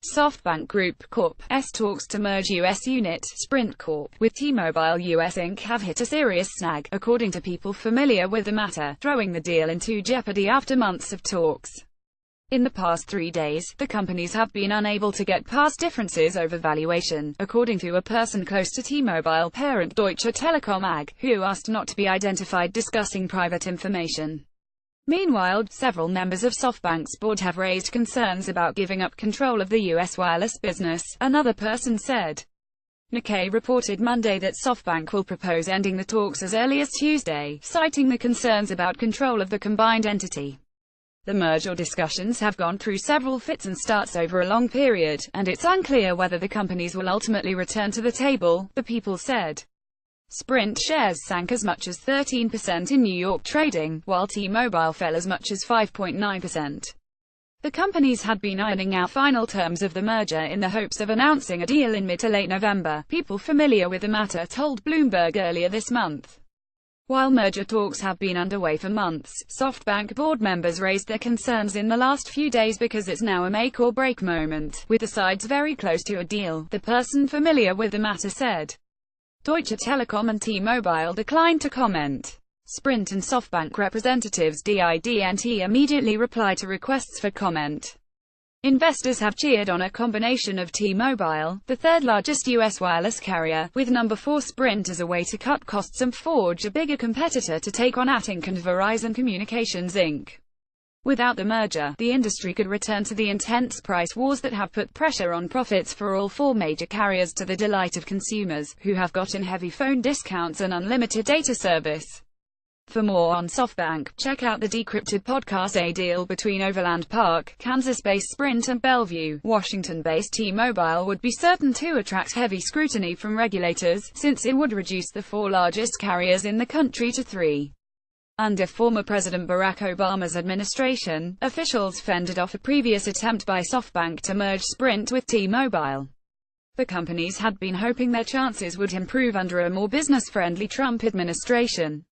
SoftBank Group Corp.'s talks to merge U.S. unit, Sprint Corp., with T-Mobile US Inc. have hit a serious snag, according to people familiar with the matter, throwing the deal into jeopardy after months of talks. In the past 3 days, the companies have been unable to get past differences over valuation, according to a person close to T-Mobile parent Deutsche Telekom AG, who asked not to be identified discussing private information. Meanwhile, several members of SoftBank's board have raised concerns about giving up control of the U.S. wireless business, another person said. Nikkei reported Monday that SoftBank will propose ending the talks as early as Tuesday, citing the concerns about control of the combined entity. The merger discussions have gone through several fits and starts over a long period, and it's unclear whether the companies will ultimately return to the table, the people said. Sprint shares sank as much as 13% in New York trading, while T-Mobile fell as much as 5.9%. The companies had been ironing out final terms of the merger in the hopes of announcing a deal in mid to late November, people familiar with the matter told Bloomberg earlier this month. While merger talks have been underway for months, SoftBank board members raised their concerns in the last few days because it's now a make-or-break moment, with the sides very close to a deal, the person familiar with the matter said. Deutsche Telekom and T-Mobile declined to comment. Sprint and SoftBank representatives did not immediately reply to requests for comment. Investors have cheered on a combination of T-Mobile, the third-largest U.S. wireless carrier, with number 4 Sprint as a way to cut costs and forge a bigger competitor to take on AT&T and Verizon Communications Inc. Without the merger, the industry could return to the intense price wars that have put pressure on profits for all 4 major carriers, to the delight of consumers, who have gotten heavy phone discounts and unlimited data service. For more on SoftBank, check out the Decrypted podcast. A deal between Overland Park, Kansas-based Sprint and Bellevue, Washington-based T-Mobile would be certain to attract heavy scrutiny from regulators, since it would reduce the 4 largest carriers in the country to 3. Under former President Barack Obama's administration, officials fended off a previous attempt by SoftBank to merge Sprint with T-Mobile. The companies had been hoping their chances would improve under a more business-friendly Trump administration.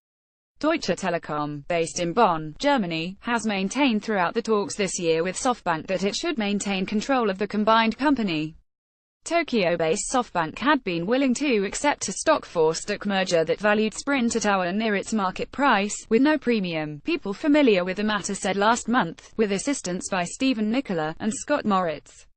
Deutsche Telekom, based in Bonn, Germany, has maintained throughout the talks this year with SoftBank that it should maintain control of the combined company. Tokyo-based SoftBank had been willing to accept a stock-for-stock merger that valued Sprint at or near its market price, with no premium, people familiar with the matter said last month, with assistance by Stephen Nicola and Scott Moritz.